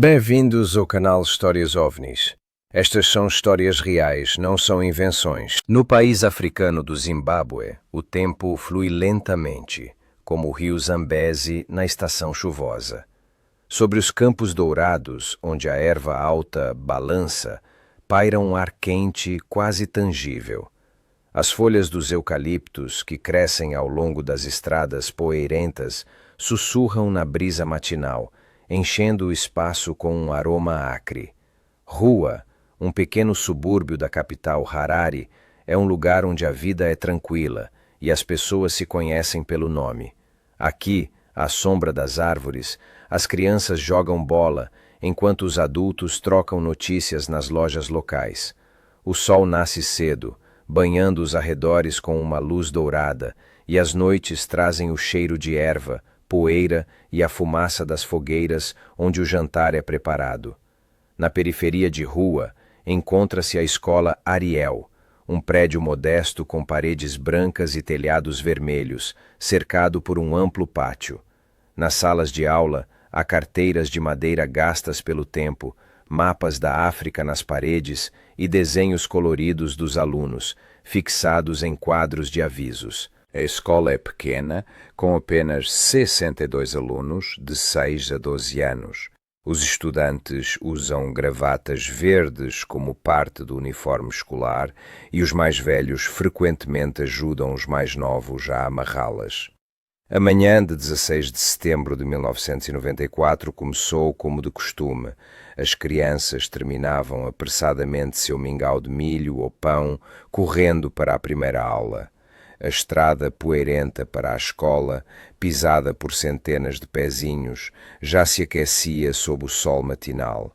Bem-vindos ao canal Histórias OVNIs. Estas são histórias reais, não são invenções. No país africano do Zimbábue, o tempo flui lentamente, como o rio Zambeze na estação chuvosa. Sobre os campos dourados, onde a erva alta balança, paira um ar quente quase tangível. As folhas dos eucaliptos, que crescem ao longo das estradas poeirentas, sussurram na brisa matinal, enchendo o espaço com um aroma acre. Rua, um pequeno subúrbio da capital Harare, é um lugar onde a vida é tranquila e as pessoas se conhecem pelo nome. Aqui, à sombra das árvores, as crianças jogam bola, enquanto os adultos trocam notícias nas lojas locais. O sol nasce cedo, banhando os arredores com uma luz dourada, e as noites trazem o cheiro de erva, poeira e a fumaça das fogueiras onde o jantar é preparado. Na periferia de rua, encontra-se a escola Ariel, um prédio modesto com paredes brancas e telhados vermelhos, cercado por um amplo pátio. Nas salas de aula, há carteiras de madeira gastas pelo tempo, mapas da África nas paredes e desenhos coloridos dos alunos, fixados em quadros de avisos. A escola é pequena, com apenas 62 alunos, de 6 a 12 anos. Os estudantes usam gravatas verdes como parte do uniforme escolar e os mais velhos frequentemente ajudam os mais novos a amarrá-las. A manhã de 16 de setembro de 1994 começou como de costume. As crianças terminavam apressadamente seu mingau de milho ou pão, correndo para a primeira aula. A estrada poeirenta para a escola, pisada por centenas de pezinhos, já se aquecia sob o sol matinal.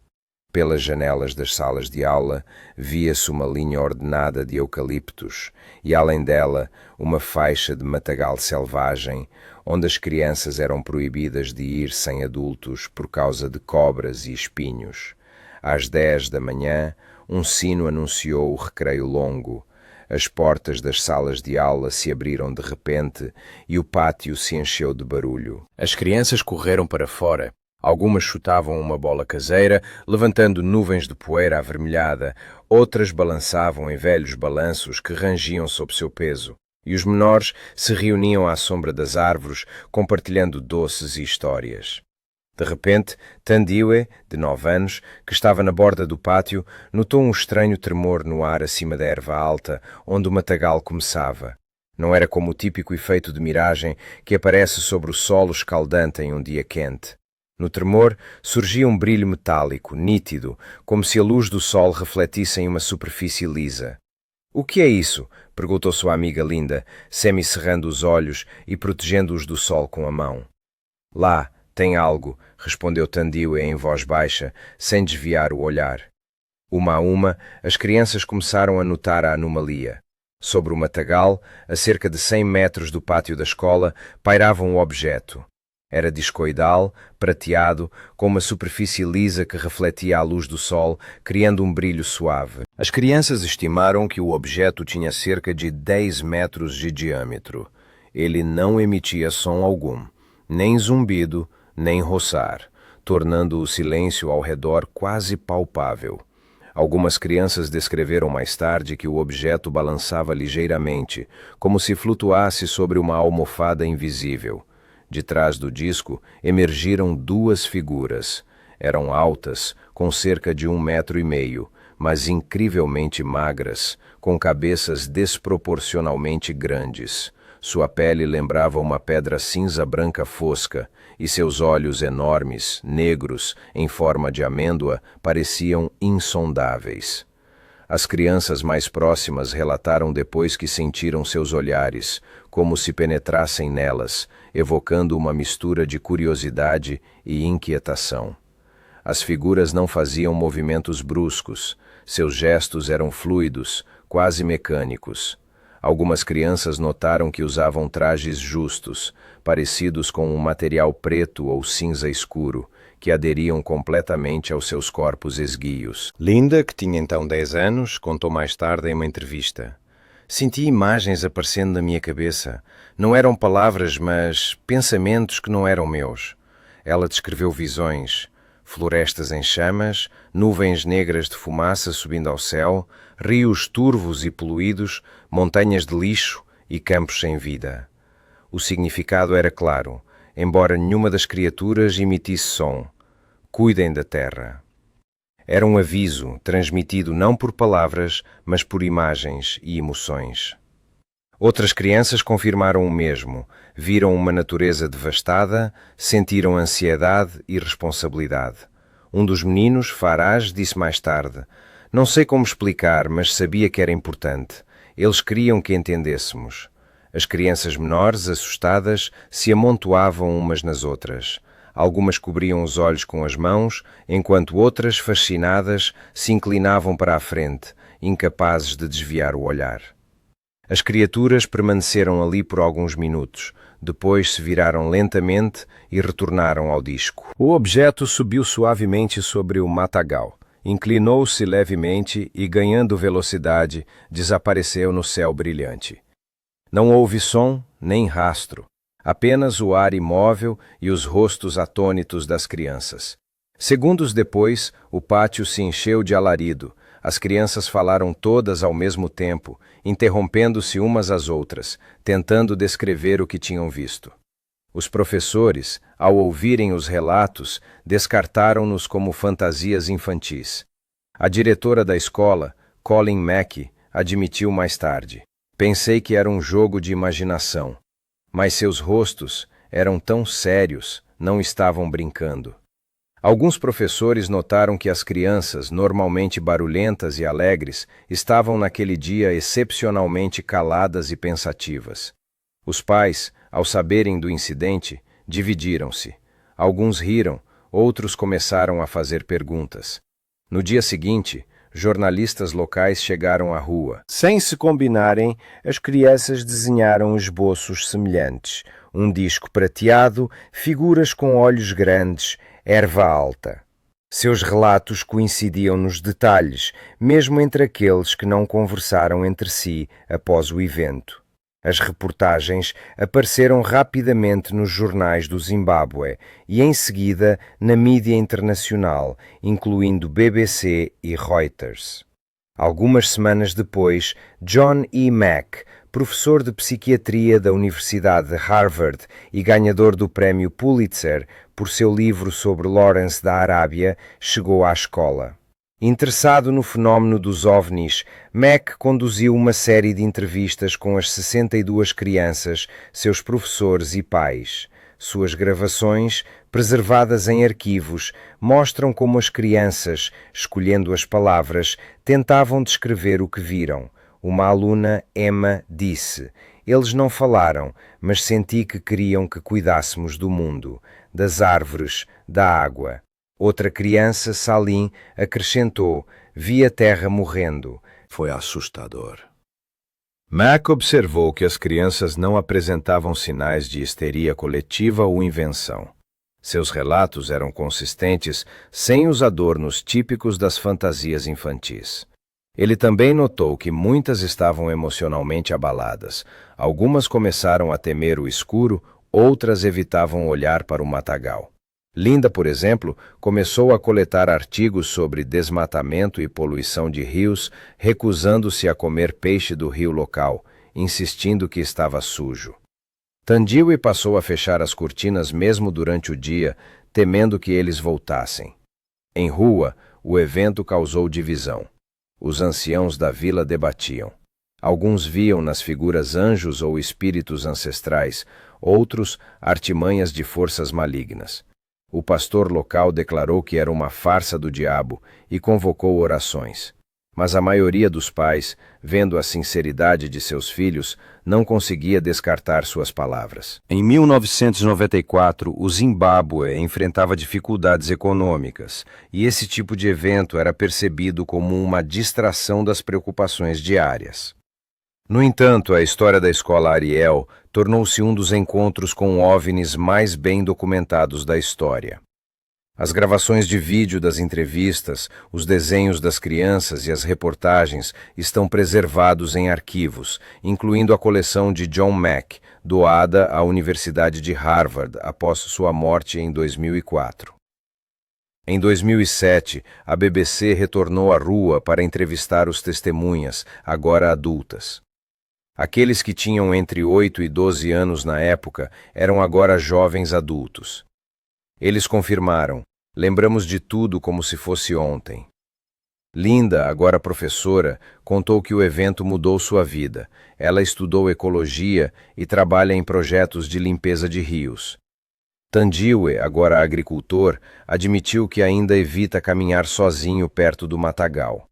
Pelas janelas das salas de aula, via-se uma linha ordenada de eucaliptos e, além dela, uma faixa de matagal selvagem, onde as crianças eram proibidas de ir sem adultos por causa de cobras e espinhos. Às 10 da manhã, um sino anunciou o recreio longo. As portas das salas de aula se abriram de repente e o pátio se encheu de barulho. As crianças correram para fora. Algumas chutavam uma bola caseira, levantando nuvens de poeira avermelhada. Outras balançavam em velhos balanços que rangiam sob seu peso. E os menores se reuniam à sombra das árvores, compartilhando doces e histórias. De repente, Tandiwe, de 9 anos, que estava na borda do pátio, notou um estranho tremor no ar acima da erva alta, onde o matagal começava. Não era como o típico efeito de miragem que aparece sobre o solo escaldante em um dia quente. No tremor, surgia um brilho metálico, nítido, como se a luz do sol refletisse em uma superfície lisa. — O que é isso? — perguntou sua amiga Linda, semicerrando os olhos e protegendo-os do sol com a mão. — Lá, tem algo — respondeu Tandiwe em voz baixa, sem desviar o olhar. Uma a uma, as crianças começaram a notar a anomalia. Sobre o matagal, a cerca de 100 metros do pátio da escola, pairava um objeto. Era discoidal, prateado, com uma superfície lisa que refletia a luz do sol, criando um brilho suave. As crianças estimaram que o objeto tinha cerca de 10 metros de diâmetro. Ele não emitia som algum, nem zumbido, nem roçar, tornando o silêncio ao redor quase palpável. Algumas crianças descreveram mais tarde que o objeto balançava ligeiramente, como se flutuasse sobre uma almofada invisível. De trás do disco emergiram 2 figuras. Eram altas, com cerca de 1,5 metros, mas incrivelmente magras, com cabeças desproporcionalmente grandes. Sua pele lembrava uma pedra cinza-branca fosca, e seus olhos enormes, negros, em forma de amêndoa, pareciam insondáveis. As crianças mais próximas relataram depois que sentiram seus olhares, como se penetrassem nelas, evocando uma mistura de curiosidade e inquietação. As figuras não faziam movimentos bruscos, seus gestos eram fluidos, quase mecânicos. Algumas crianças notaram que usavam trajes justos, parecidos com um material preto ou cinza escuro, que aderiam completamente aos seus corpos esguios. Linda, que tinha então 10 anos, contou mais tarde em uma entrevista: senti imagens aparecendo na minha cabeça. Não eram palavras, mas pensamentos que não eram meus. Ela descreveu visões, florestas em chamas, nuvens negras de fumaça subindo ao céu, rios turvos e poluídos, montanhas de lixo e campos sem vida. O significado era claro, embora nenhuma das criaturas emitisse som. Cuidem da terra. Era um aviso transmitido não por palavras, mas por imagens e emoções. Outras crianças confirmaram o mesmo, viram uma natureza devastada, sentiram ansiedade e responsabilidade. Um dos meninos, Faraj, disse mais tarde: "Não sei como explicar, mas sabia que era importante. Eles queriam que entendêssemos." As crianças menores, assustadas, se amontoavam umas nas outras. Algumas cobriam os olhos com as mãos, enquanto outras, fascinadas, se inclinavam para a frente, incapazes de desviar o olhar. As criaturas permaneceram ali por alguns minutos, depois se viraram lentamente e retornaram ao disco. O objeto subiu suavemente sobre o matagal, inclinou-se levemente e, ganhando velocidade, desapareceu no céu brilhante. Não houve som nem rastro, apenas o ar imóvel e os rostos atônitos das crianças. Segundos depois, o pátio se encheu de alarido. As crianças falaram todas ao mesmo tempo, interrompendo-se umas às outras, tentando descrever o que tinham visto. Os professores, ao ouvirem os relatos, descartaram-nos como fantasias infantis. A diretora da escola, Colin Mackey, admitiu mais tarde: "Pensei que era um jogo de imaginação, mas seus rostos eram tão sérios, não estavam brincando." Alguns professores notaram que as crianças, normalmente barulhentas e alegres, estavam naquele dia excepcionalmente caladas e pensativas. Os pais, ao saberem do incidente, dividiram-se. Alguns riram, outros começaram a fazer perguntas. No dia seguinte, jornalistas locais chegaram à rua. Sem se combinarem, as crianças desenharam esboços semelhantes. Um disco prateado, figuras com olhos grandes, erva alta. Seus relatos coincidiam nos detalhes, mesmo entre aqueles que não conversaram entre si após o evento. As reportagens apareceram rapidamente nos jornais do Zimbábue e, em seguida, na mídia internacional, incluindo BBC e Reuters. Algumas semanas depois, John E. Mack, professor de psiquiatria da Universidade de Harvard e ganhador do prémio Pulitzer por seu livro sobre Lawrence da Arábia, chegou à escola. Interessado no fenómeno dos OVNIs, Mack conduziu uma série de entrevistas com as 62 crianças, seus professores e pais. Suas gravações, preservadas em arquivos, mostram como as crianças, escolhendo as palavras, tentavam descrever o que viram. Uma aluna, Emma, disse: "Eles não falaram, mas senti que queriam que cuidássemos do mundo, das árvores, da água." Outra criança, Salim, acrescentou: "Vi a terra morrendo. Foi assustador." Mack observou que as crianças não apresentavam sinais de histeria coletiva ou invenção. Seus relatos eram consistentes, sem os adornos típicos das fantasias infantis. Ele também notou que muitas estavam emocionalmente abaladas. Algumas começaram a temer o escuro, outras evitavam olhar para o matagal. Linda, por exemplo, começou a coletar artigos sobre desmatamento e poluição de rios, recusando-se a comer peixe do rio local, insistindo que estava sujo. Tandiwe passou a fechar as cortinas mesmo durante o dia, temendo que eles voltassem. Em rua, o evento causou divisão. Os anciãos da vila debatiam. Alguns viam nas figuras anjos ou espíritos ancestrais, outros artimanhas de forças malignas. O pastor local declarou que era uma farsa do diabo e convocou orações. Mas a maioria dos pais, vendo a sinceridade de seus filhos, não conseguia descartar suas palavras. Em 1994, o Zimbábue enfrentava dificuldades econômicas, e esse tipo de evento era percebido como uma distração das preocupações diárias. No entanto, a história da escola Ariel tornou-se um dos encontros com OVNIs mais bem documentados da história. As gravações de vídeo das entrevistas, os desenhos das crianças e as reportagens estão preservados em arquivos, incluindo a coleção de John Mack, doada à Universidade de Harvard após sua morte em 2004. Em 2007, a BBC retornou à rua para entrevistar os testemunhas, agora adultas. Aqueles que tinham entre 8 e 12 anos na época eram agora jovens adultos. Eles confirmaram: lembramos de tudo como se fosse ontem. Linda, agora professora, contou que o evento mudou sua vida. Ela estudou ecologia e trabalha em projetos de limpeza de rios. Tandiwe, agora agricultor, admitiu que ainda evita caminhar sozinho perto do matagal.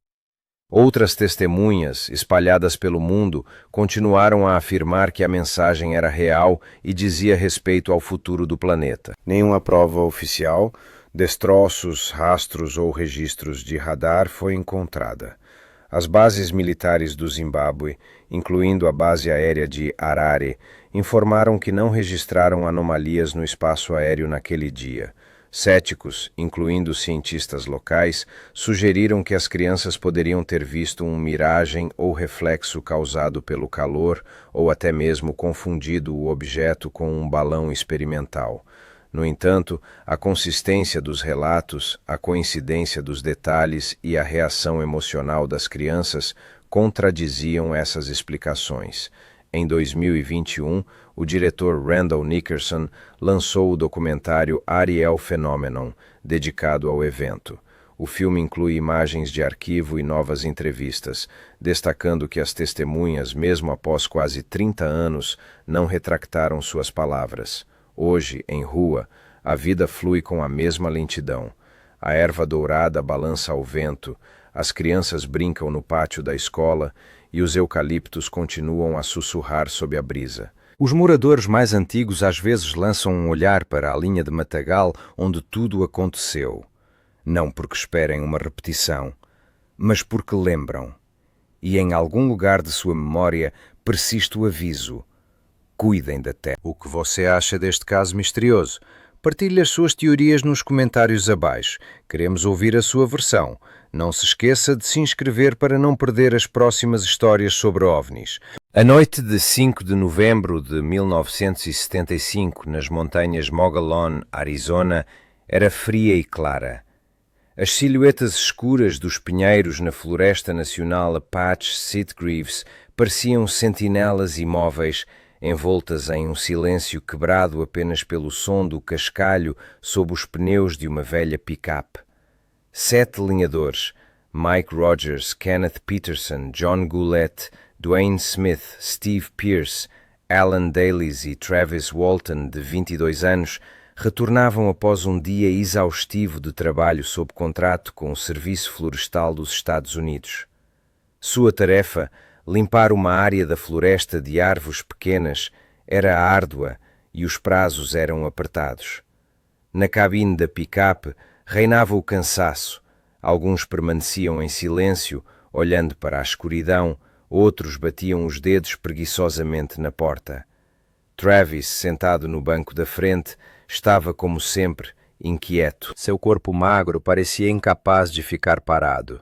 Outras testemunhas, espalhadas pelo mundo, continuaram a afirmar que a mensagem era real e dizia respeito ao futuro do planeta. Nenhuma prova oficial, destroços, rastros ou registros de radar foi encontrada. As bases militares do Zimbábue, incluindo a base aérea de Harare, informaram que não registraram anomalias no espaço aéreo naquele dia. Céticos, incluindo cientistas locais, sugeriram que as crianças poderiam ter visto um miragem ou reflexo causado pelo calor ou até mesmo confundido o objeto com um balão experimental. No entanto, a consistência dos relatos, a coincidência dos detalhes e a reação emocional das crianças contradiziam essas explicações. Em 2021, o diretor Randall Nickerson lançou o documentário Ariel Phenomenon, dedicado ao evento. O filme inclui imagens de arquivo e novas entrevistas, destacando que as testemunhas, mesmo após quase 30 anos, não retractaram suas palavras. Hoje, em rua, a vida flui com a mesma lentidão. A erva dourada balança ao vento, as crianças brincam no pátio da escola e os eucaliptos continuam a sussurrar sob a brisa. Os moradores mais antigos às vezes lançam um olhar para a linha de matagal onde tudo aconteceu. Não porque esperem uma repetição, mas porque lembram. E em algum lugar de sua memória persiste o aviso: cuidem da terra. O que você acha deste caso misterioso? Partilhe as suas teorias nos comentários abaixo. Queremos ouvir a sua versão. Não se esqueça de se inscrever para não perder as próximas histórias sobre OVNIs. A noite de 5 de novembro de 1975, nas montanhas Mogollon, Arizona, era fria e clara. As silhuetas escuras dos pinheiros na Floresta Nacional Apache Sitgreaves pareciam sentinelas imóveis, envoltas em um silêncio quebrado apenas pelo som do cascalho sob os pneus de uma velha picape. 7 lenhadores, Mike Rogers, Kenneth Peterson, John Goulet, Dwayne Smith, Steve Pierce, Alan Dailies e Travis Walton, de 22 anos, retornavam após um dia exaustivo de trabalho sob contrato com o Serviço Florestal dos Estados Unidos. Sua tarefa, limpar uma área da floresta de árvores pequenas, era árdua e os prazos eram apertados. Na cabine da picape reinava o cansaço. Alguns permaneciam em silêncio, olhando para a escuridão, outros batiam os dedos preguiçosamente na porta. Travis, sentado no banco da frente, estava, como sempre, inquieto. Seu corpo magro parecia incapaz de ficar parado.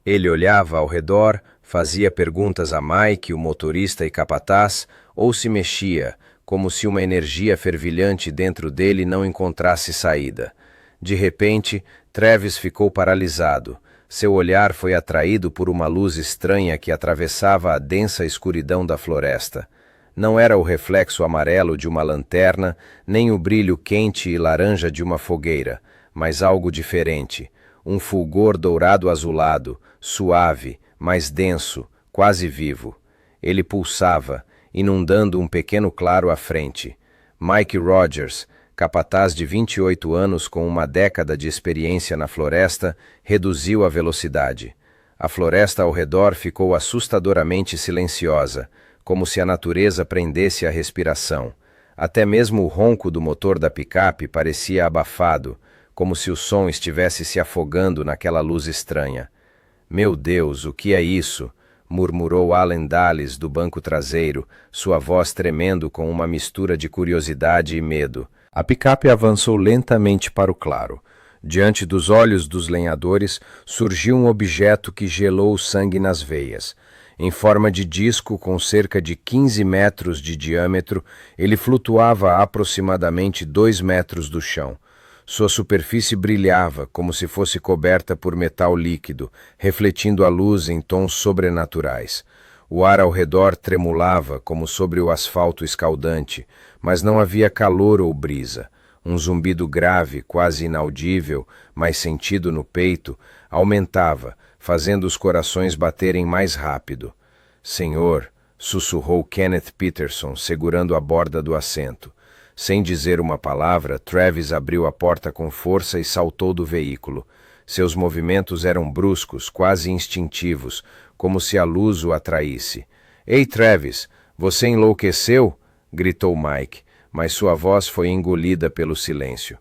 Ele olhava ao redor, fazia perguntas a Mike, o motorista e capataz, ou se mexia, como se uma energia fervilhante dentro dele não encontrasse saída. De repente, Travis ficou paralisado. Seu olhar foi atraído por uma luz estranha que atravessava a densa escuridão da floresta. Não era o reflexo amarelo de uma lanterna, nem o brilho quente e laranja de uma fogueira, mas algo diferente. Um fulgor dourado-azulado, suave, mais denso, quase vivo. Ele pulsava, inundando um pequeno claro à frente. Mike Rogers, capataz de 28 anos com uma década de experiência na floresta, reduziu a velocidade. A floresta ao redor ficou assustadoramente silenciosa, como se a natureza prendesse a respiração. Até mesmo o ronco do motor da picape parecia abafado, como se o som estivesse se afogando naquela luz estranha. "Meu Deus, o que é isso?" murmurou Alan Dales do banco traseiro, sua voz tremendo com uma mistura de curiosidade e medo. A picape avançou lentamente para o claro. Diante dos olhos dos lenhadores surgiu um objeto que gelou o sangue nas veias. Em forma de disco com cerca de 15 metros de diâmetro, ele flutuava a aproximadamente 2 metros do chão. Sua superfície brilhava como se fosse coberta por metal líquido, refletindo a luz em tons sobrenaturais. O ar ao redor tremulava como sobre o asfalto escaldante, mas não havia calor ou brisa. Um zumbido grave, quase inaudível, mas sentido no peito, aumentava, fazendo os corações baterem mais rápido. Senhor, sussurrou Kenneth Peterson, segurando a borda do assento. Sem dizer uma palavra, Travis abriu a porta com força e saltou do veículo. Seus movimentos eram bruscos, quase instintivos, como se a luz o atraísse. Ei, Travis, você enlouqueceu? Gritou Mike, mas sua voz foi engolida pelo silêncio.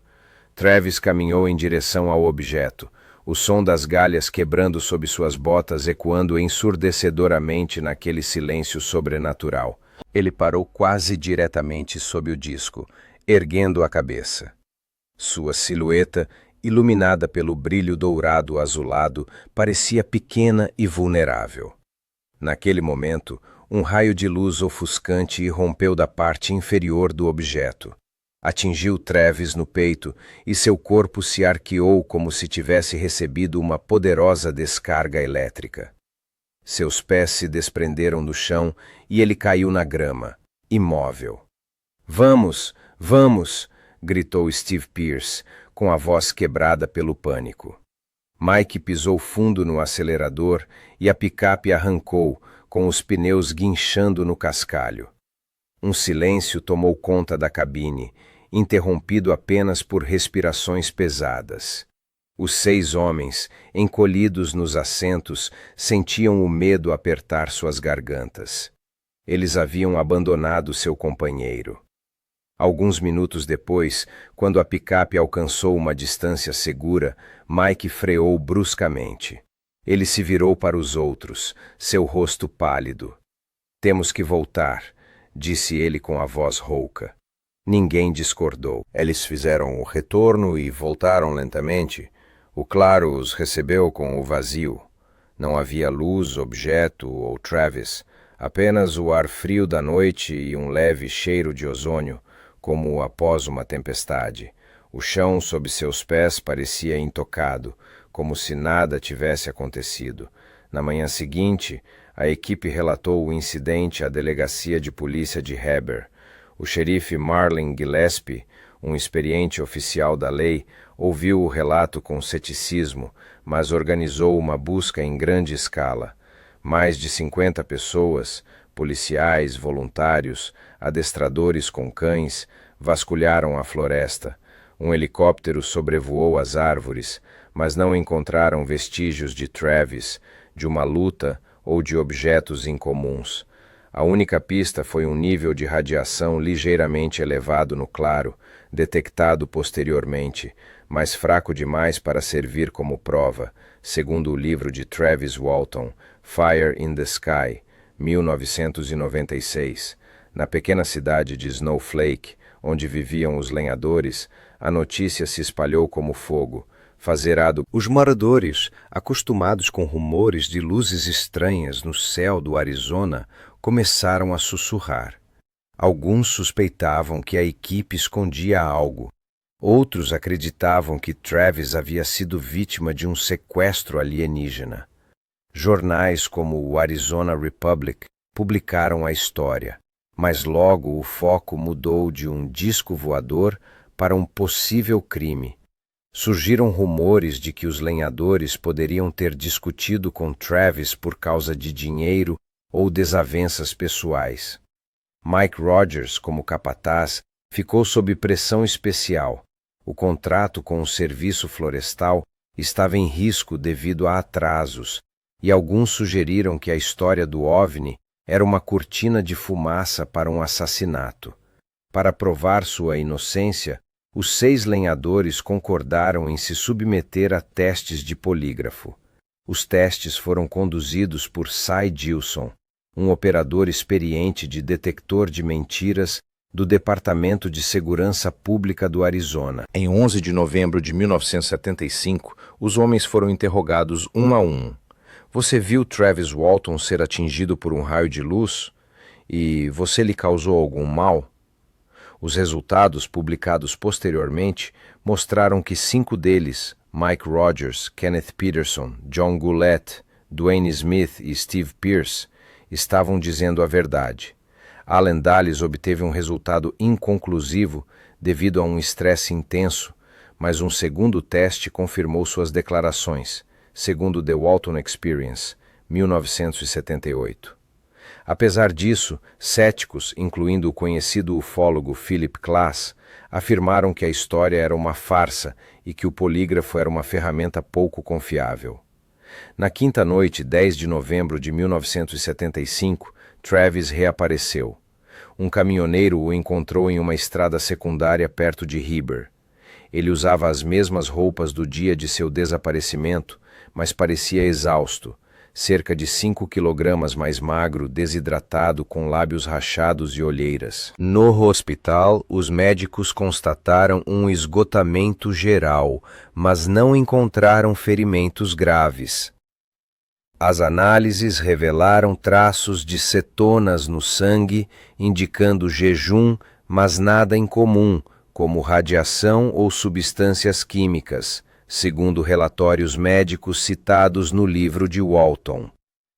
Travis caminhou em direção ao objeto, o som das galhas quebrando sob suas botas ecoando ensurdecedoramente naquele silêncio sobrenatural. Ele parou quase diretamente sob o disco, erguendo a cabeça. Sua silhueta, iluminada pelo brilho dourado azulado, parecia pequena e vulnerável. Naquele momento, um raio de luz ofuscante irrompeu da parte inferior do objeto. Atingiu Travis no peito e seu corpo se arqueou como se tivesse recebido uma poderosa descarga elétrica. Seus pés se desprenderam do chão e ele caiu na grama, imóvel. Vamos, vamos! Gritou Steve Pierce, com a voz quebrada pelo pânico. Mike pisou fundo no acelerador e a picape arrancou, com os pneus guinchando no cascalho. Um silêncio tomou conta da cabine, interrompido apenas por respirações pesadas. Os 6 homens, encolhidos nos assentos, sentiam o medo apertar suas gargantas. Eles haviam abandonado seu companheiro. Alguns minutos depois, quando a picape alcançou uma distância segura, Mike freou bruscamente. Ele se virou para os outros, seu rosto pálido. Temos que voltar, disse ele com a voz rouca. Ninguém discordou. Eles fizeram o retorno e voltaram lentamente. O claro os recebeu com o vazio. Não havia luz, objeto ou Travis, apenas o ar frio da noite e um leve cheiro de ozônio, como após uma tempestade. O chão sob seus pés parecia intocado, como se nada tivesse acontecido. Na manhã seguinte, a equipe relatou o incidente à delegacia de polícia de Heber. O xerife Marlin Gillespie, um experiente oficial da lei, ouviu o relato com ceticismo, mas organizou uma busca em grande escala. Mais de 50 pessoas, policiais, voluntários, adestradores com cães, vasculharam a floresta. Um helicóptero sobrevoou as árvores, mas não encontraram vestígios de Travis, de uma luta ou de objetos incomuns. A única pista foi um nível de radiação ligeiramente elevado no claro, detectado posteriormente, mas fraco demais para servir como prova, segundo o livro de Travis Walton, Fire in the Sky, 1996. Na pequena cidade de Snowflake, onde viviam os lenhadores, a notícia se espalhou como fogo. Os moradores, acostumados com rumores de luzes estranhas no céu do Arizona, começaram a sussurrar. Alguns suspeitavam que a equipe escondia algo. Outros acreditavam que Travis havia sido vítima de um sequestro alienígena. Jornais como o Arizona Republic publicaram a história, mas logo o foco mudou de um disco voador para um possível crime. Surgiram rumores de que os lenhadores poderiam ter discutido com Travis por causa de dinheiro ou desavenças pessoais. Mike Rogers, como capataz, ficou sob pressão especial. O contrato com o serviço florestal estava em risco devido a atrasos, e alguns sugeriram que a história do OVNI era uma cortina de fumaça para um assassinato. Para provar sua inocência, os 6 lenhadores concordaram em se submeter a testes de polígrafo. Os testes foram conduzidos por Cy Gilson, um operador experiente de detector de mentiras do Departamento de Segurança Pública do Arizona. Em 11 de novembro de 1975, os homens foram interrogados um a um. Você viu Travis Walton ser atingido por um raio de luz? E você lhe causou algum mal? Os resultados, publicados posteriormente, mostraram que 5 deles, Mike Rogers, Kenneth Peterson, John Goulet, Dwayne Smith e Steve Pierce, estavam dizendo a verdade. Allen Dulles obteve um resultado inconclusivo devido a um estresse intenso, mas um segundo teste confirmou suas declarações, segundo The Walton Experience, 1978. Apesar disso, céticos, incluindo o conhecido ufólogo Philip Klass, afirmaram que a história era uma farsa e que o polígrafo era uma ferramenta pouco confiável. Na quinta noite, 10 de novembro de 1975, Travis reapareceu. Um caminhoneiro o encontrou em uma estrada secundária perto de Heber. Ele usava as mesmas roupas do dia de seu desaparecimento, mas parecia exausto, cerca de 5 quilogramas mais magro, desidratado, com lábios rachados e olheiras. No hospital, os médicos constataram um esgotamento geral, mas não encontraram ferimentos graves. As análises revelaram traços de cetonas no sangue, indicando jejum, mas nada em comum, como radiação ou substâncias químicas, segundo relatórios médicos citados no livro de Walton.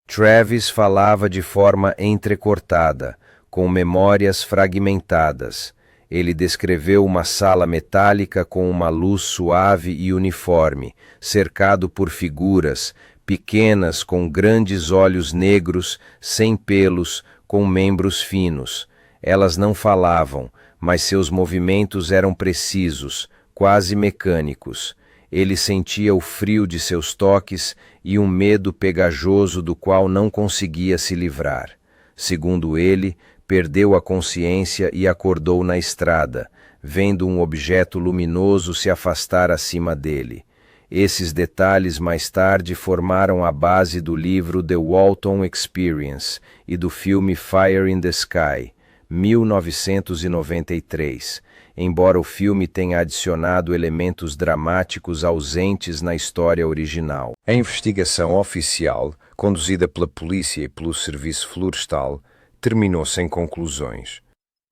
Travis falava de forma entrecortada, com memórias fragmentadas. Ele descreveu uma sala metálica com uma luz suave e uniforme, cercado por figuras, pequenas com grandes olhos negros, sem pelos, com membros finos. Elas não falavam, mas seus movimentos eram precisos, quase mecânicos. Ele sentia o frio de seus toques e um medo pegajoso do qual não conseguia se livrar. Segundo ele, perdeu a consciência e acordou na estrada, vendo um objeto luminoso se afastar acima dele. Esses detalhes mais tarde formaram a base do livro The Walton Experience e do filme Fire in the Sky, 1993, embora o filme tenha adicionado elementos dramáticos ausentes na história original. A investigação oficial, conduzida pela polícia e pelo Serviço Florestal, terminou sem conclusões.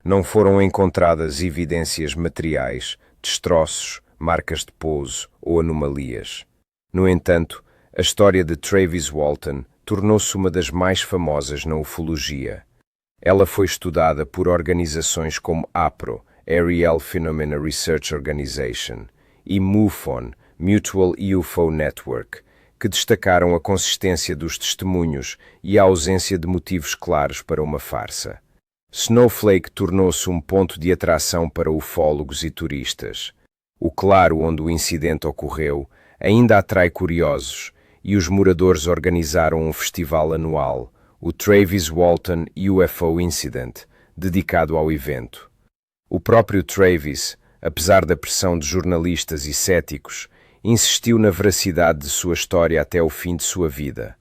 Não foram encontradas evidências materiais, destroços, marcas de pouso ou anomalias. No entanto, a história de Travis Walton tornou-se uma das mais famosas na ufologia. Ela foi estudada por organizações como APRO, Ariel Phenomena Research Organization, e MUFON, Mutual UFO Network, que destacaram a consistência dos testemunhos e a ausência de motivos claros para uma farsa. Snowflake tornou-se um ponto de atração para ufólogos e turistas. O claro onde o incidente ocorreu ainda atrai curiosos, e os moradores organizaram um festival anual, o Travis Walton UFO Incident, dedicado ao evento. O próprio Travis, apesar da pressão de jornalistas e céticos, insistiu na veracidade de sua história até o fim de sua vida.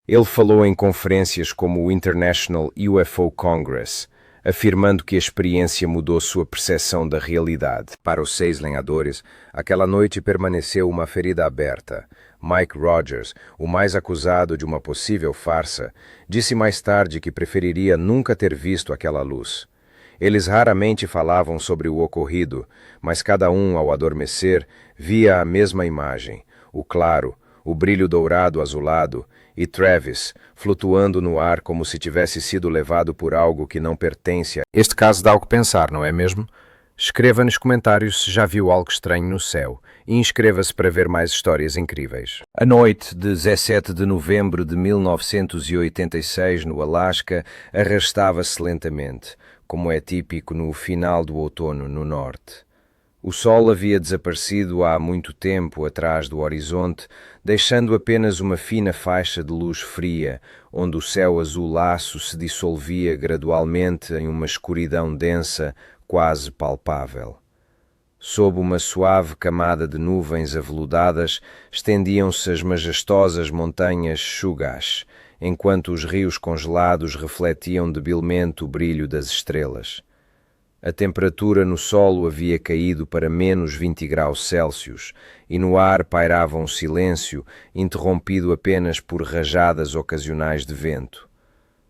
Ele falou em conferências como o International UFO Congress, afirmando que a experiência mudou sua percepção da realidade. Para os 6 lenhadores, aquela noite permaneceu uma ferida aberta. Mike Rogers, o mais acusado de uma possível farsa, disse mais tarde que preferiria nunca ter visto aquela luz. Eles raramente falavam sobre o ocorrido, mas cada um, ao adormecer, via a mesma imagem, o claro, o brilho dourado azulado, e Travis, flutuando no ar como se tivesse sido levado por algo que não pertence a... Este caso dá o que pensar, não é mesmo? Escreva nos comentários se já viu algo estranho no céu e inscreva-se para ver mais histórias incríveis. A noite de 17 de novembro de 1986 no Alasca arrastava-se lentamente, como é típico no final do outono no norte. O sol havia desaparecido há muito tempo atrás do horizonte, deixando apenas uma fina faixa de luz fria, onde o céu azulaço se dissolvia gradualmente em uma escuridão densa, quase palpável. Sob uma suave camada de nuvens aveludadas, estendiam-se as majestosas montanhas Chugach, enquanto os rios congelados refletiam debilmente o brilho das estrelas. A temperatura no solo havia caído para menos 20 graus Celsius e no ar pairava um silêncio, interrompido apenas por rajadas ocasionais de vento.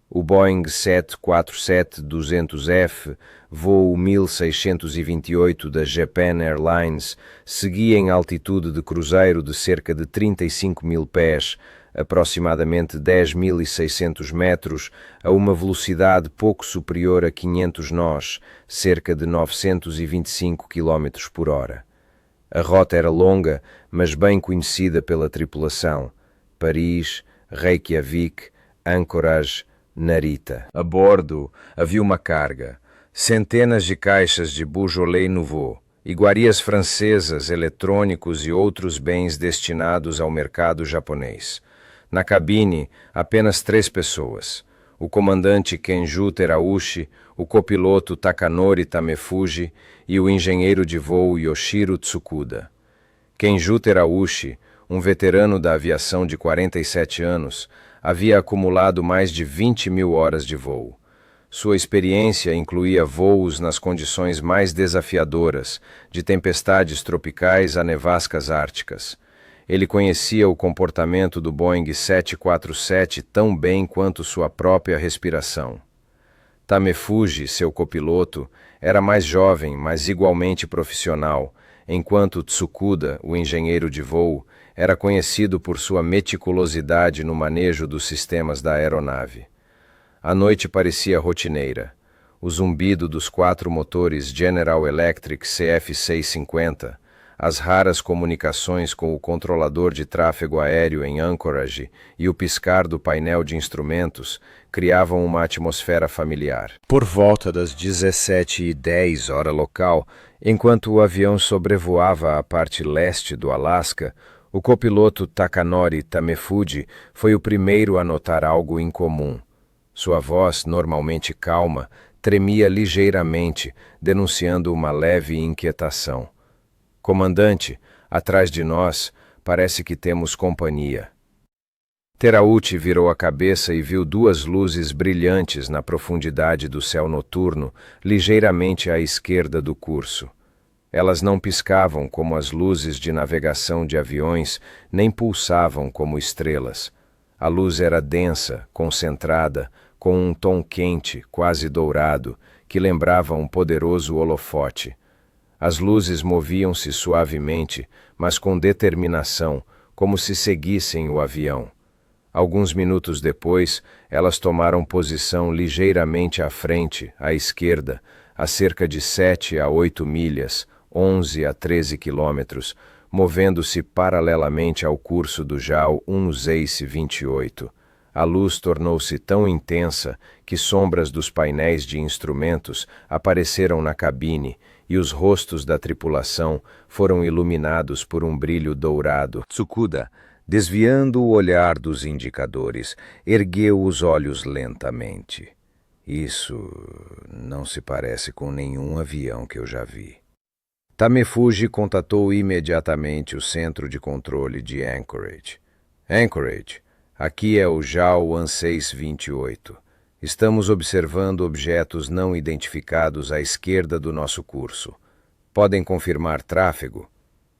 O Boeing 747-200F, voo 1628 da Japan Airlines, seguia em altitude de cruzeiro de cerca de 35 mil pés, aproximadamente 10.600 metros, a uma velocidade pouco superior a 500 nós, cerca de 925 km por hora. A rota era longa, mas bem conhecida pela tripulação: Paris, Reykjavik, Anchorage, Narita. A bordo havia uma carga, centenas de caixas de Beaujolais Nouveau, iguarias francesas, eletrônicos e outros bens destinados ao mercado japonês. Na cabine, apenas 3 pessoas: o comandante Kenju Terauchi, o copiloto Takanori Tamefuji e o engenheiro de voo Yoshiro Tsukuda. Kenju Terauchi, um veterano da aviação de 47 anos, havia acumulado mais de 20.000 horas de voo. Sua experiência incluía voos nas condições mais desafiadoras, de tempestades tropicais a nevascas árticas. Ele conhecia o comportamento do Boeing 747 tão bem quanto sua própria respiração. Tamefuji, seu copiloto, era mais jovem, mas igualmente profissional, enquanto Tsukuda, o engenheiro de voo, era conhecido por sua meticulosidade no manejo dos sistemas da aeronave. A noite parecia rotineira. O zumbido dos 4 motores General Electric CF650, as raras comunicações com o controlador de tráfego aéreo em Anchorage e o piscar do painel de instrumentos criavam uma atmosfera familiar. Por volta das 17h10 hora local, enquanto o avião sobrevoava a parte leste do Alasca, o copiloto Takanori Tamefuji foi o primeiro a notar algo incomum. Sua voz, normalmente calma, tremia ligeiramente, denunciando uma leve inquietação. Comandante, atrás de nós, parece que temos companhia. Terauchi virou a cabeça e viu 2 luzes brilhantes na profundidade do céu noturno, ligeiramente à esquerda do curso. Elas não piscavam como as luzes de navegação de aviões, nem pulsavam como estrelas. A luz era densa, concentrada, com um tom quente, quase dourado, que lembrava um poderoso holofote. As luzes moviam-se suavemente, mas com determinação, como se seguissem o avião. Alguns minutos depois, elas tomaram posição ligeiramente à frente, à esquerda, a cerca de 7 a 8 milhas, 11 a 13 quilômetros, movendo-se paralelamente ao curso do JAL 1Z28. A luz tornou-se tão intensa que sombras dos painéis de instrumentos apareceram na cabine e os rostos da tripulação foram iluminados por um brilho dourado. Tsukuda, desviando o olhar dos indicadores, ergueu os olhos lentamente. Isso não se parece com nenhum avião que eu já vi. Tamefuji contatou imediatamente o centro de controle de Anchorage. Anchorage, aqui é o JAL 1628. Estamos observando objetos não identificados à esquerda do nosso curso. Podem confirmar tráfego?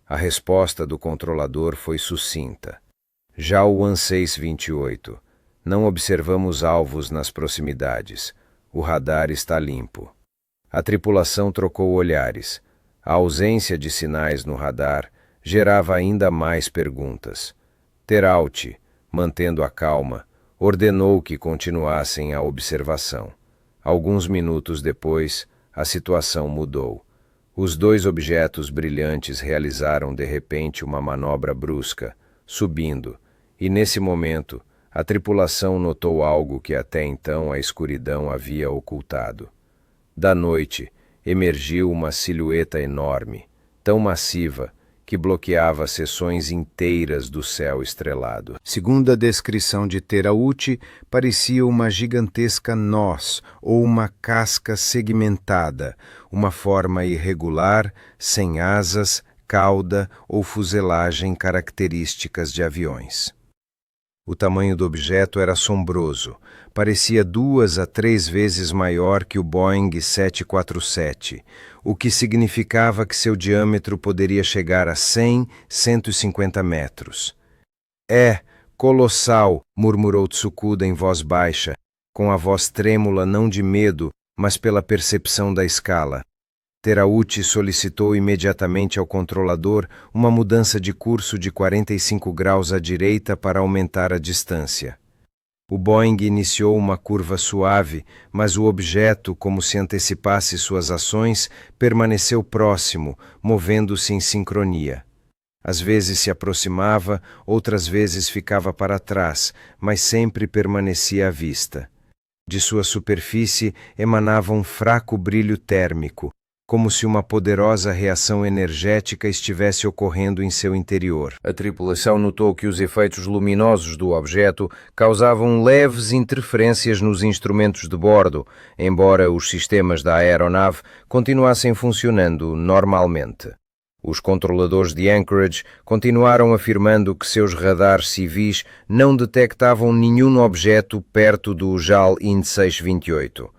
A resposta do controlador foi sucinta. JAL 1628. Não observamos alvos nas proximidades. O radar está limpo. A tripulação trocou olhares. A ausência de sinais no radar gerava ainda mais perguntas. Terauchi, mantendo a calma, ordenou que continuassem a observação. Alguns minutos depois, a situação mudou. Os 2 objetos brilhantes realizaram de repente uma manobra brusca, subindo, e nesse momento, a tripulação notou algo que até então a escuridão havia ocultado. Da noite, emergiu uma silhueta enorme, tão massiva, que bloqueava seções inteiras do céu estrelado. Segundo a descrição de Terauchi, parecia uma gigantesca noz ou uma casca segmentada, uma forma irregular, sem asas, cauda ou fuselagem características de aviões. O tamanho do objeto era assombroso, parecia 2 a 3 vezes maior que o Boeing 747, o que significava que seu diâmetro poderia chegar a 100, 150 metros. É colossal, murmurou Tsukuda em voz baixa, com a voz trêmula não de medo, mas pela percepção da escala. Terauchi solicitou imediatamente ao controlador uma mudança de curso de 45 graus à direita para aumentar a distância. O Boeing iniciou uma curva suave, mas o objeto, como se antecipasse suas ações, permaneceu próximo, movendo-se em sincronia. Às vezes se aproximava, outras vezes ficava para trás, mas sempre permanecia à vista. De sua superfície emanava um fraco brilho térmico, como se uma poderosa reação energética estivesse ocorrendo em seu interior. A tripulação notou que os efeitos luminosos do objeto causavam leves interferências nos instrumentos de bordo, embora os sistemas da aeronave continuassem funcionando normalmente. Os controladores de Anchorage continuaram afirmando que seus radares civis não detectavam nenhum objeto perto do JAL IN 628.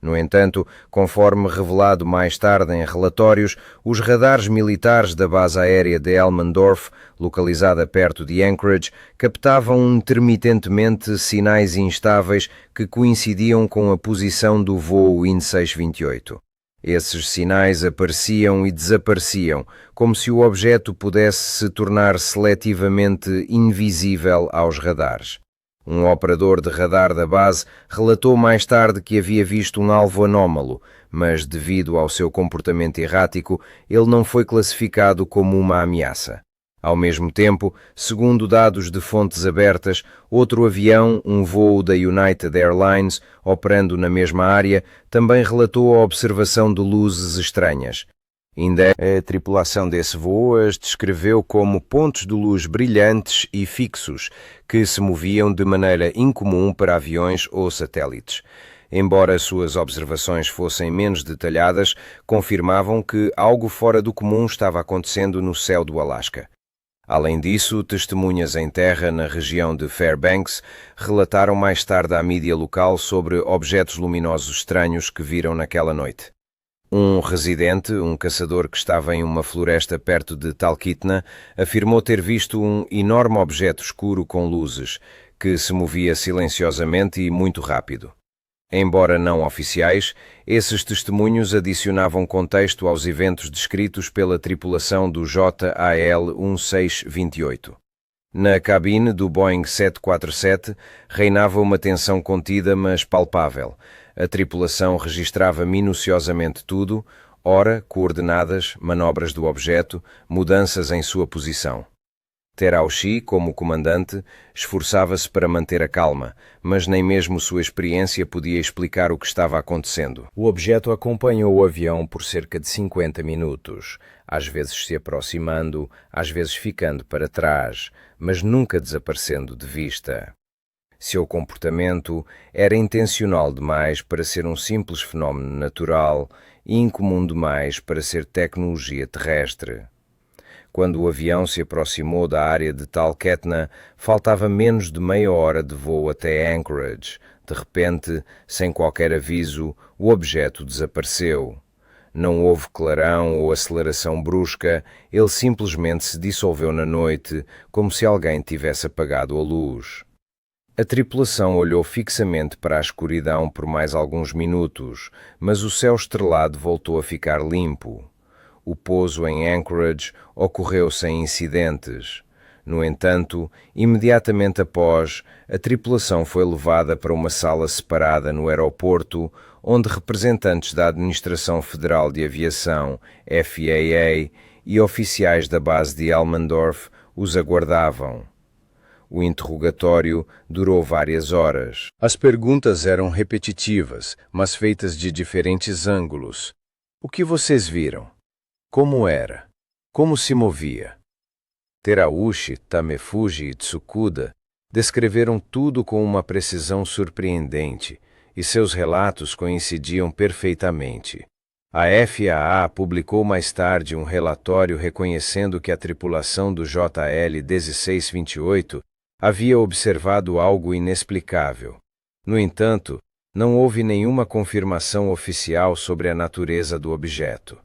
No entanto, conforme revelado mais tarde em relatórios, os radares militares da base aérea de Elmendorf, localizada perto de Anchorage, captavam intermitentemente sinais instáveis que coincidiam com a posição do voo IN 628. Esses sinais apareciam e desapareciam, como se o objeto pudesse se tornar seletivamente invisível aos radares. Um operador de radar da base relatou mais tarde que havia visto um alvo anómalo, mas devido ao seu comportamento errático, ele não foi classificado como uma ameaça. Ao mesmo tempo, segundo dados de fontes abertas, outro avião, um voo da United Airlines, operando na mesma área, também relatou a observação de luzes estranhas. Ainda a tripulação desse voo as descreveu como pontos de luz brilhantes e fixos, que se moviam de maneira incomum para aviões ou satélites. Embora suas observações fossem menos detalhadas, confirmavam que algo fora do comum estava acontecendo no céu do Alasca. Além disso, testemunhas em terra na região de Fairbanks relataram mais tarde à mídia local sobre objetos luminosos estranhos que viram naquela noite. Um residente, um caçador que estava em uma floresta perto de Talkeetna, afirmou ter visto um enorme objeto escuro com luzes, que se movia silenciosamente e muito rápido. Embora não oficiais, esses testemunhos adicionavam contexto aos eventos descritos pela tripulação do JAL 1628. Na cabine do Boeing 747 reinava uma tensão contida mas palpável. A tripulação registrava minuciosamente tudo, hora, coordenadas, manobras do objeto, mudanças em sua posição. Terauchi, como comandante, esforçava-se para manter a calma, mas nem mesmo sua experiência podia explicar o que estava acontecendo. O objeto acompanhou o avião por cerca de 50 minutos, às vezes se aproximando, às vezes ficando para trás, mas nunca desaparecendo de vista. Seu comportamento era intencional demais para ser um simples fenómeno natural e incomum demais para ser tecnologia terrestre. Quando o avião se aproximou da área de Talkeetna, faltava menos de meia hora de voo até Anchorage. De repente, sem qualquer aviso, o objeto desapareceu. Não houve clarão ou aceleração brusca, ele simplesmente se dissolveu na noite, como se alguém tivesse apagado a luz. A tripulação olhou fixamente para a escuridão por mais alguns minutos, mas o céu estrelado voltou a ficar limpo. O pouso em Anchorage ocorreu sem incidentes. No entanto, imediatamente após, a tripulação foi levada para uma sala separada no aeroporto, onde representantes da Administração Federal de Aviação, FAA, e oficiais da base de Elmendorf os aguardavam. O interrogatório durou várias horas. As perguntas eram repetitivas, mas feitas de diferentes ângulos. O que vocês viram? Como era? Como se movia? Terauchi, Tamefuji e Tsukuda descreveram tudo com uma precisão surpreendente, e seus relatos coincidiam perfeitamente. A FAA publicou mais tarde um relatório reconhecendo que a tripulação do JL 1628 havia observado algo inexplicável. No entanto, não houve nenhuma confirmação oficial sobre a natureza do objeto.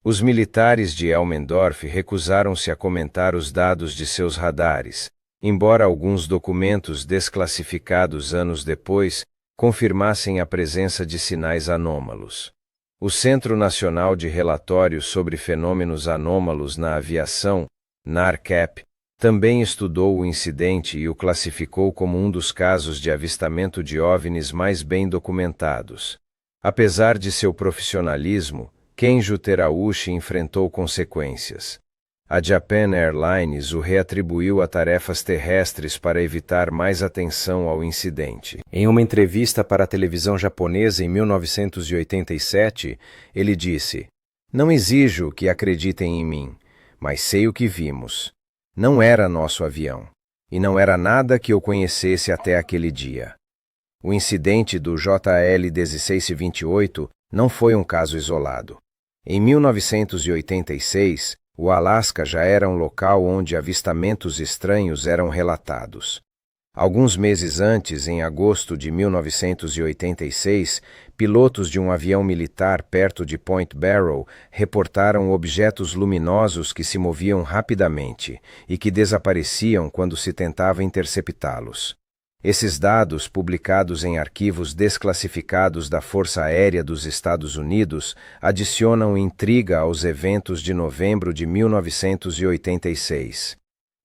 Os militares de Elmendorf recusaram-se a comentar os dados de seus radares, embora alguns documentos desclassificados anos depois confirmassem a presença de sinais anômalos. O Centro Nacional de Relatórios sobre Fenômenos Anômalos na Aviação, NARCAP, também estudou o incidente e o classificou como um dos casos de avistamento de OVNIs mais bem documentados. Apesar de seu profissionalismo, Kenjo Terauchi enfrentou consequências. A Japan Airlines o reatribuiu a tarefas terrestres para evitar mais atenção ao incidente. Em uma entrevista para a televisão japonesa em 1987, ele disse: "Não exijo que acreditem em mim, mas sei o que vimos. Não era nosso avião, e não era nada que eu conhecesse até aquele dia." O incidente do JL 1628 não foi um caso isolado. Em 1986, o Alasca já era um local onde avistamentos estranhos eram relatados. Alguns meses antes, em agosto de 1986, pilotos de um avião militar perto de Point Barrow reportaram objetos luminosos que se moviam rapidamente e que desapareciam quando se tentava interceptá-los. Esses dados, publicados em arquivos desclassificados da Força Aérea dos Estados Unidos, adicionam intriga aos eventos de novembro de 1986.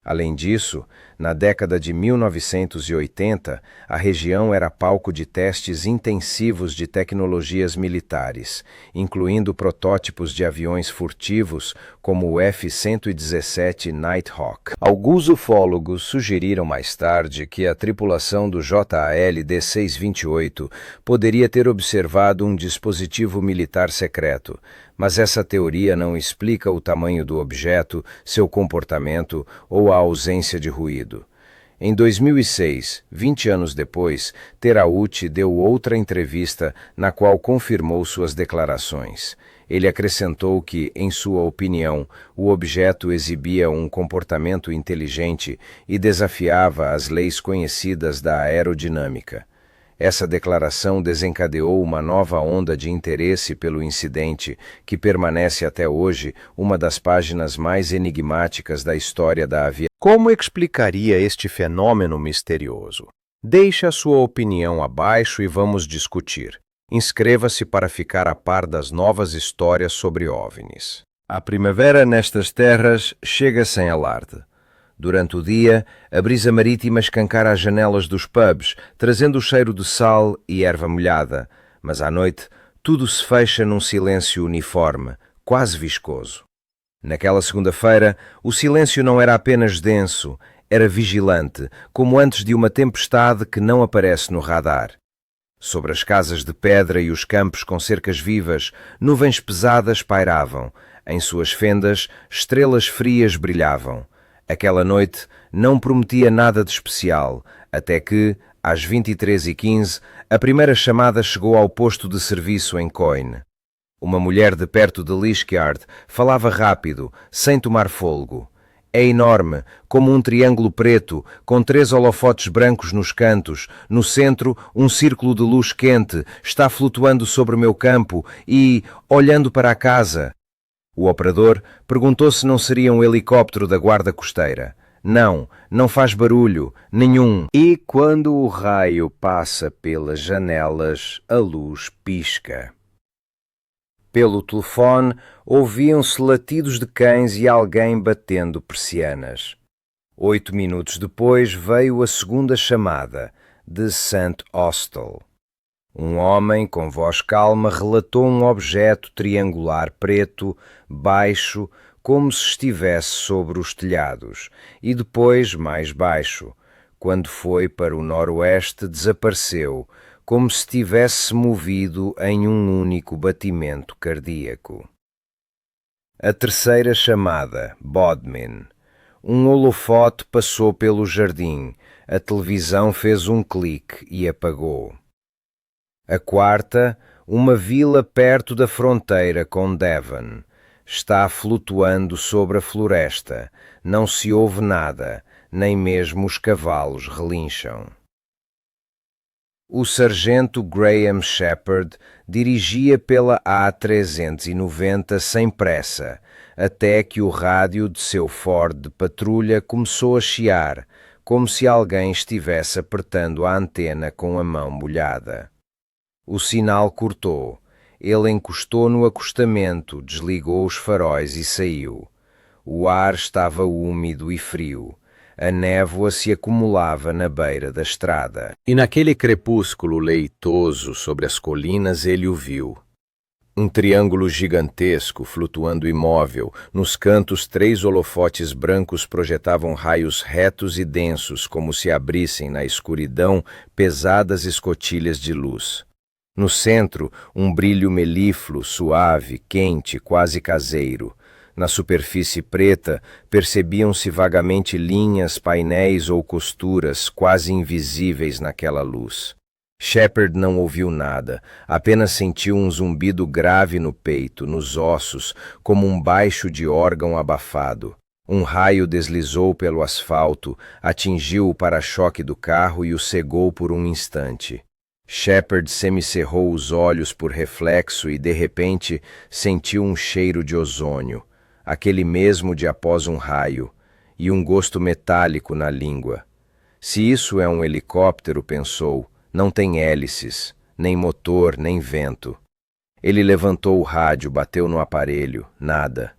Além disso, na década de 1980, a região era palco de testes intensivos de tecnologias militares, incluindo protótipos de aviões furtivos como o F-117 Nighthawk. Alguns ufólogos sugeriram mais tarde que a tripulação do JAL D628 poderia ter observado um dispositivo militar secreto, mas essa teoria não explica o tamanho do objeto, seu comportamento ou a ausência de ruído. Em 2006, 20 anos depois, Terauchi deu outra entrevista na qual confirmou suas declarações. Ele acrescentou que, em sua opinião, o objeto exibia um comportamento inteligente e desafiava as leis conhecidas da aerodinâmica. Essa declaração desencadeou uma nova onda de interesse pelo incidente, que permanece até hoje uma das páginas mais enigmáticas da história da aviação. Como explicaria este fenômeno misterioso? Deixe a sua opinião abaixo e vamos discutir. Inscreva-se para ficar a par das novas histórias sobre OVNIs. A primavera nestas terras chega sem alarde. Durante o dia, a brisa marítima escancara as janelas dos pubs, trazendo o cheiro de sal e erva molhada, mas à noite tudo se fecha num silêncio uniforme, quase viscoso. Naquela segunda-feira, o silêncio não era apenas denso, era vigilante, como antes de uma tempestade que não aparece no radar. Sobre as casas de pedra e os campos com cercas vivas, nuvens pesadas pairavam. Em suas fendas, estrelas frias brilhavam. Aquela noite não prometia nada de especial, até que, às 23h15, a primeira chamada chegou ao posto de serviço em Coyne. Uma mulher de perto de Liskeard falava rápido, sem tomar fôlego. É enorme, como um triângulo preto, com 3 holofotes brancos nos cantos. No centro, um círculo de luz quente está flutuando sobre o meu campo e, olhando para a casa... O operador perguntou se não seria um helicóptero da guarda costeira. Não, não faz barulho, nenhum. E quando o raio passa pelas janelas, a luz pisca. Pelo telefone, ouviam-se latidos de cães e alguém batendo persianas. 8 minutos depois veio a segunda chamada, de St. Austell. Um homem com voz calma relatou um objeto triangular preto, baixo, como se estivesse sobre os telhados, e depois mais baixo. Quando foi para o noroeste, desapareceu, como se tivesse movido em um único batimento cardíaco. A terceira chamada, Bodmin. Um holofote passou pelo jardim, a televisão fez um clique e apagou. A quarta, uma vila perto da fronteira com Devon. Está flutuando sobre a floresta. Não se ouve nada, nem mesmo os cavalos relincham. O sargento Graham Shepard dirigia pela A390 sem pressa, até que o rádio de seu Ford de patrulha começou a chiar, como se alguém estivesse apertando a antena com a mão molhada. O sinal cortou. Ele encostou no acostamento, desligou os faróis e saiu. O ar estava úmido e frio. A névoa se acumulava na beira da estrada. E naquele crepúsculo leitoso sobre as colinas ele o viu. Um triângulo gigantesco, flutuando imóvel. Nos cantos, 3 holofotes brancos projetavam raios retos e densos, como se abrissem na escuridão pesadas escotilhas de luz. No centro, um brilho melífluo, suave, quente, quase caseiro. Na superfície preta, percebiam-se vagamente linhas, painéis ou costuras, quase invisíveis naquela luz. Shepard não ouviu nada, apenas sentiu um zumbido grave no peito, nos ossos, como um baixo de órgão abafado. Um raio deslizou pelo asfalto, atingiu o para-choque do carro e o cegou por um instante. Shepard semicerrou os olhos por reflexo e, de repente, sentiu um cheiro de ozônio, aquele mesmo de após um raio, e um gosto metálico na língua. Se isso é um helicóptero, pensou, não tem hélices, nem motor, nem vento. Ele levantou o rádio, bateu no aparelho, nada.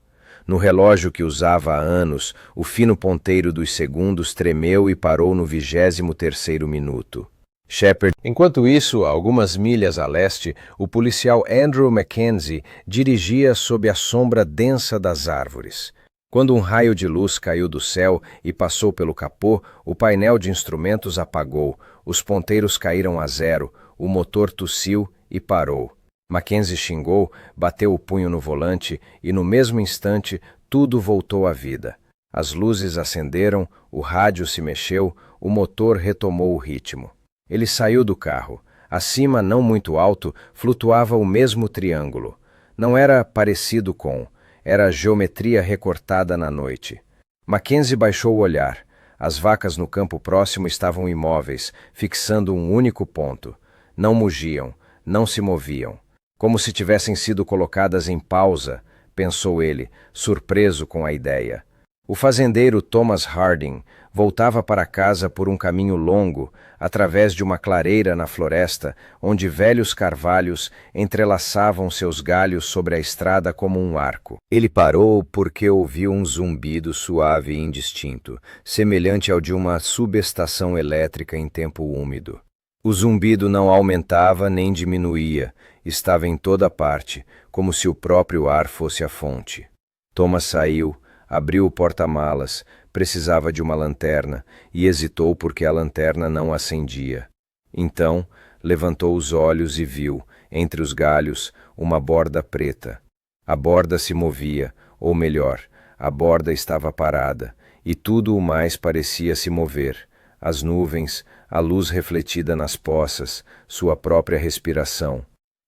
No relógio que usava há anos, o fino ponteiro dos segundos tremeu e parou no 23º minuto. Shepard. Enquanto isso, a algumas milhas a leste, o policial Andrew Mackenzie dirigia sob a sombra densa das árvores. Quando um raio de luz caiu do céu e passou pelo capô, o painel de instrumentos apagou, os ponteiros caíram a zero, o motor tossiu e parou. Mackenzie xingou, bateu o punho no volante e, no mesmo instante, tudo voltou à vida. As luzes acenderam, o rádio se mexeu, o motor retomou o ritmo. Ele saiu do carro. Acima, não muito alto, flutuava o mesmo triângulo. Não era parecido com... Era geometria recortada na noite. Mackenzie baixou o olhar. As vacas no campo próximo estavam imóveis, fixando um único ponto. Não mugiam, não se moviam. Como se tivessem sido colocadas em pausa, pensou ele, surpreso com a ideia. O fazendeiro Thomas Harding voltava para casa por um caminho longo, através de uma clareira na floresta, onde velhos carvalhos entrelaçavam seus galhos sobre a estrada como um arco. Ele parou porque ouviu um zumbido suave e indistinto, semelhante ao de uma subestação elétrica em tempo úmido. O zumbido não aumentava nem diminuía, estava em toda parte, como se o próprio ar fosse a fonte. Thomas saiu, abriu o porta-malas, precisava de uma lanterna e hesitou porque a lanterna não acendia. Então, levantou os olhos e viu, entre os galhos, uma borda preta. A borda se movia, ou melhor, a borda estava parada, e tudo o mais parecia se mover. As nuvens, a luz refletida nas poças, sua própria respiração.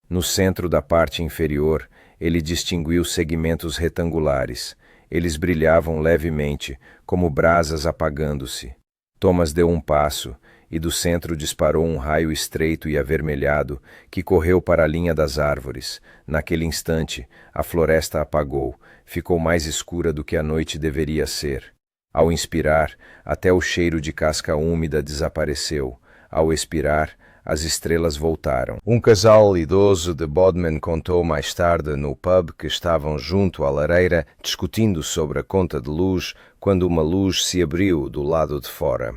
No centro da parte inferior, ele distinguiu segmentos retangulares. Eles brilhavam levemente, como brasas apagando-se. Thomas deu um passo, e do centro disparou um raio estreito e avermelhado, que correu para a linha das árvores. Naquele instante, a floresta apagou, ficou mais escura do que a noite deveria ser. Ao inspirar, até o cheiro de casca úmida desapareceu. Ao expirar, as estrelas voltaram. Um casal idoso de Bodmin contou mais tarde no pub que estavam junto à lareira discutindo sobre a conta de luz quando uma luz se abriu do lado de fora.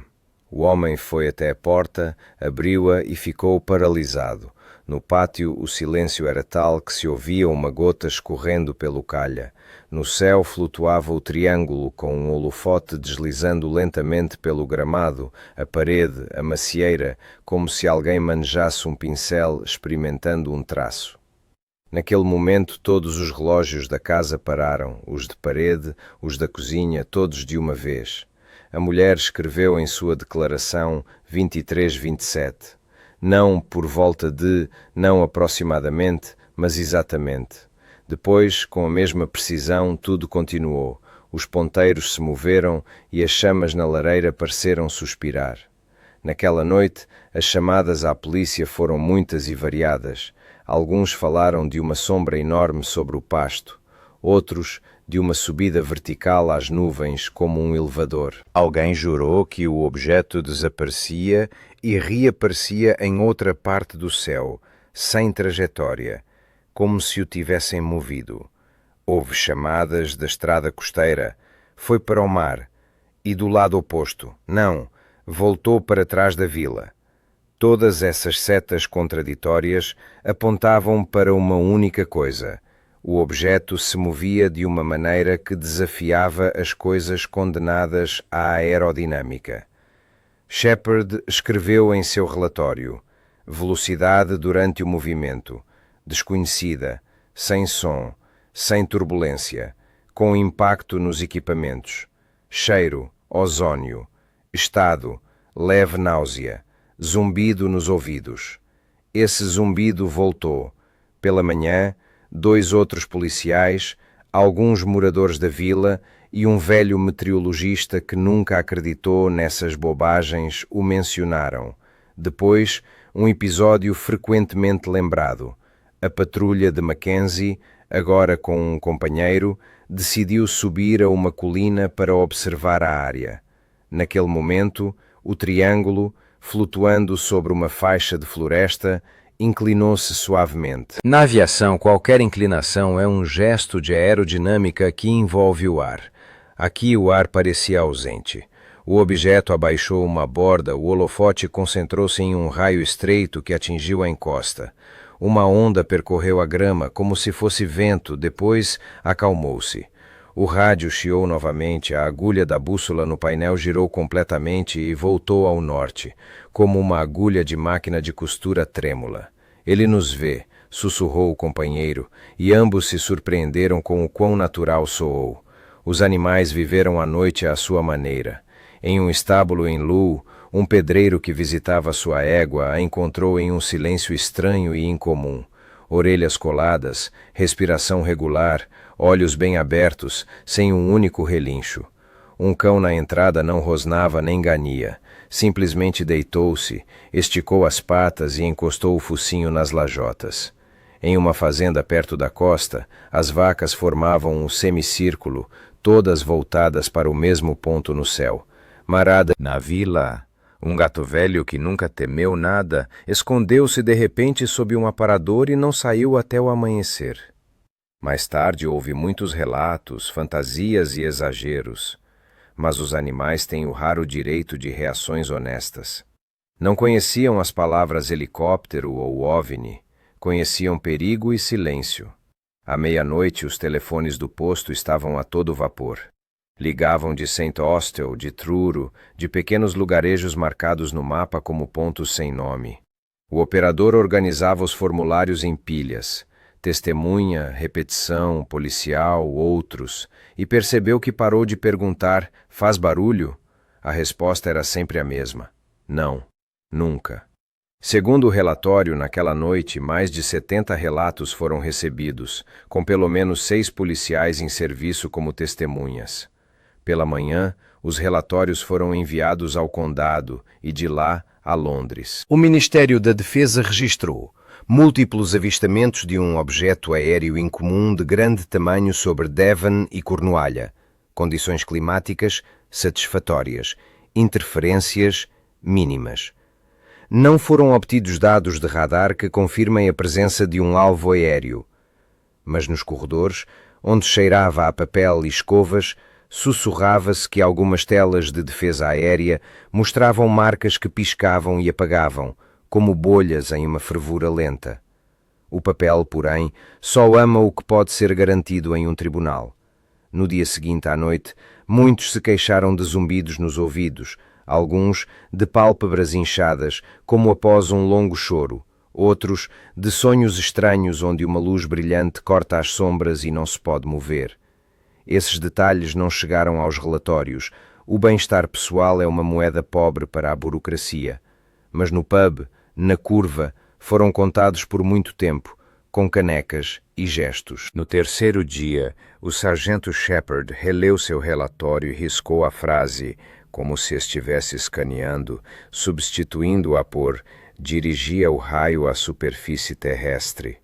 O homem foi até a porta, abriu-a e ficou paralisado. No pátio o silêncio era tal que se ouvia uma gota escorrendo pelo calha. No céu flutuava o triângulo com um holofote deslizando lentamente pelo gramado, a parede, a macieira, como se alguém manejasse um pincel experimentando um traço. Naquele momento todos os relógios da casa pararam, os de parede, os da cozinha, todos de uma vez. A mulher escreveu em sua declaração 23:27. Não por volta de, não aproximadamente, mas exatamente. Depois, com a mesma precisão, tudo continuou. Os ponteiros se moveram e as chamas na lareira pareceram suspirar. Naquela noite, as chamadas à polícia foram muitas e variadas. Alguns falaram de uma sombra enorme sobre o pasto. Outros, de uma subida vertical às nuvens como um elevador. Alguém jurou que o objeto desaparecia e reaparecia em outra parte do céu, sem trajetória, como se o tivessem movido. Houve chamadas da estrada costeira, foi para o mar, e do lado oposto, não, voltou para trás da vila. Todas essas setas contraditórias apontavam para uma única coisa. O objeto se movia de uma maneira que desafiava as coisas condenadas à aerodinâmica. Shepard escreveu em seu relatório: velocidade durante o movimento, desconhecida, sem som, sem turbulência, com impacto nos equipamentos, cheiro, ozônio, estado, leve náusea, zumbido nos ouvidos. Esse zumbido voltou. Pela manhã, 2 outros policiais, alguns moradores da vila e um velho meteorologista que nunca acreditou nessas bobagens o mencionaram. Depois, um episódio frequentemente lembrado. A patrulha de Mackenzie, agora com um companheiro, decidiu subir a uma colina para observar a área. Naquele momento, o triângulo, flutuando sobre uma faixa de floresta, inclinou-se suavemente. Na aviação, qualquer inclinação é um gesto de aerodinâmica que envolve o ar. Aqui o ar parecia ausente. O objeto abaixou uma borda, o holofote concentrou-se em um raio estreito que atingiu a encosta. Uma onda percorreu a grama como se fosse vento, depois acalmou-se. O rádio chiou novamente, a agulha da bússola no painel girou completamente e voltou ao norte, como uma agulha de máquina de costura trêmula. Ele nos vê, sussurrou o companheiro, e ambos se surpreenderam com o quão natural soou. Os animais viveram a noite à sua maneira. Em um estábulo em Lowell, um pedreiro que visitava sua égua a encontrou em um silêncio estranho e incomum. Orelhas coladas, respiração regular, olhos bem abertos, sem um único relincho. Um cão na entrada não rosnava nem gania. Simplesmente deitou-se, esticou as patas e encostou o focinho nas lajotas. Em uma fazenda perto da costa, as vacas formavam um semicírculo, todas voltadas para o mesmo ponto no céu. Marada na vila, um gato velho que nunca temeu nada escondeu-se de repente sob um aparador e não saiu até o amanhecer. Mais tarde houve muitos relatos, fantasias e exageros, mas os animais têm o raro direito de reações honestas. Não conheciam as palavras helicóptero ou OVNI, conheciam perigo e silêncio. À meia-noite os telefones do posto estavam a todo vapor. Ligavam de St. Austell, de Truro, de pequenos lugarejos marcados no mapa como pontos sem nome. O operador organizava os formulários em pilhas, testemunha, repetição, policial, outros, e percebeu que parou de perguntar: faz barulho? A resposta era sempre a mesma: não, nunca. Segundo o relatório, naquela noite, mais de 70 relatos foram recebidos, com pelo menos 6 policiais em serviço como testemunhas. Pela manhã, os relatórios foram enviados ao condado e de lá a Londres. O Ministério da Defesa registrou múltiplos avistamentos de um objeto aéreo incomum de grande tamanho sobre Devon e Cornualha, condições climáticas satisfatórias, interferências mínimas. Não foram obtidos dados de radar que confirmem a presença de um alvo aéreo, mas nos corredores, onde cheirava a papel e escovas, sussurrava-se que algumas telas de defesa aérea mostravam marcas que piscavam e apagavam, como bolhas em uma fervura lenta. O papel, porém, só ama o que pode ser garantido em um tribunal. No dia seguinte à noite, muitos se queixaram de zumbidos nos ouvidos, alguns de pálpebras inchadas, como após um longo choro, outros de sonhos estranhos onde uma luz brilhante corta as sombras e não se pode mover. Esses detalhes não chegaram aos relatórios. O bem-estar pessoal é uma moeda pobre para a burocracia. Mas no pub, na curva, foram contados por muito tempo, com canecas e gestos. No terceiro dia, o sargento Shepard releu seu relatório e riscou a frase, como se estivesse escaneando, substituindo-a por: dirigia o raio à superfície terrestre.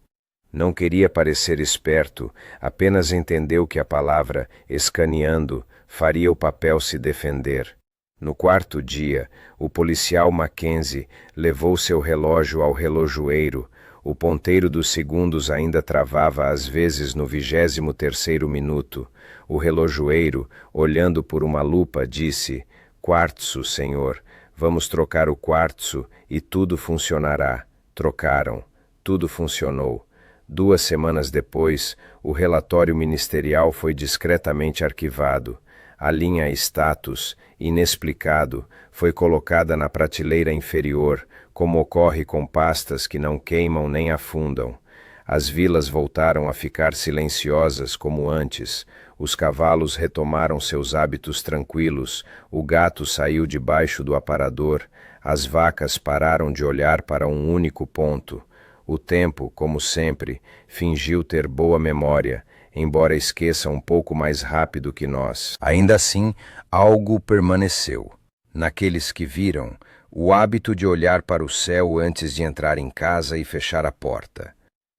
Não queria parecer esperto, apenas entendeu que a palavra escaneando faria o papel se defender. No quarto dia, o policial Mackenzie levou seu relógio ao relojoeiro. O ponteiro dos segundos ainda travava às vezes no 23º minuto. O relojoeiro, olhando por uma lupa, disse: "Quartzo, senhor. Vamos trocar o quartzo e tudo funcionará." Trocaram. Tudo funcionou. 2 semanas depois, o relatório ministerial foi discretamente arquivado. A linha status, inexplicado, foi colocada na prateleira inferior, como ocorre com pastas que não queimam nem afundam. As vilas voltaram a ficar silenciosas como antes. Os cavalos retomaram seus hábitos tranquilos, o gato saiu debaixo do aparador, as vacas pararam de olhar para um único ponto. O tempo, como sempre, fingiu ter boa memória, embora esqueça um pouco mais rápido que nós. Ainda assim, algo permaneceu. Naqueles que viram, o hábito de olhar para o céu antes de entrar em casa e fechar a porta.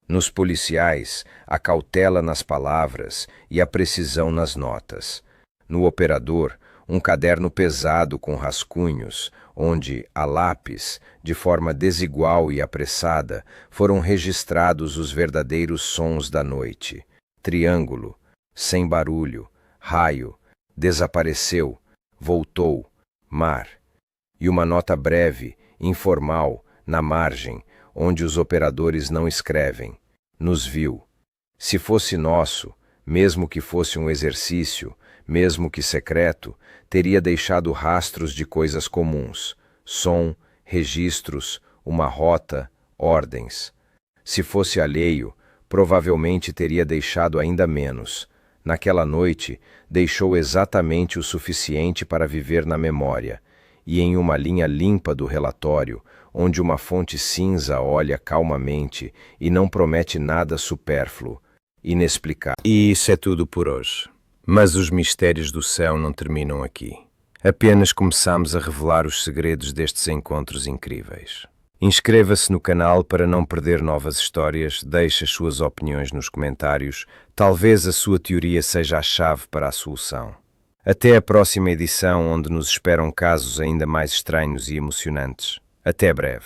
Nos policiais, a cautela nas palavras e a precisão nas notas. No operador, um caderno pesado com rascunhos, onde, a lápis, de forma desigual e apressada, foram registrados os verdadeiros sons da noite. Triângulo, sem barulho, raio, desapareceu, voltou, mar. E uma nota breve, informal, na margem, onde os operadores não escrevem. Nos viu. Se fosse nosso, mesmo que fosse um exercício, mesmo que secreto, teria deixado rastros de coisas comuns, som, registros, uma rota, ordens. Se fosse alheio, provavelmente teria deixado ainda menos. Naquela noite, deixou exatamente o suficiente para viver na memória, e em uma linha limpa do relatório, onde uma fonte cinza olha calmamente e não promete nada supérfluo, inexplicável. E isso é tudo por hoje. Mas os mistérios do céu não terminam aqui. Apenas começamos a revelar os segredos destes encontros incríveis. Inscreva-se no canal para não perder novas histórias, deixe as suas opiniões nos comentários, talvez a sua teoria seja a chave para a solução. Até a próxima edição, onde nos esperam casos ainda mais estranhos e emocionantes. Até breve.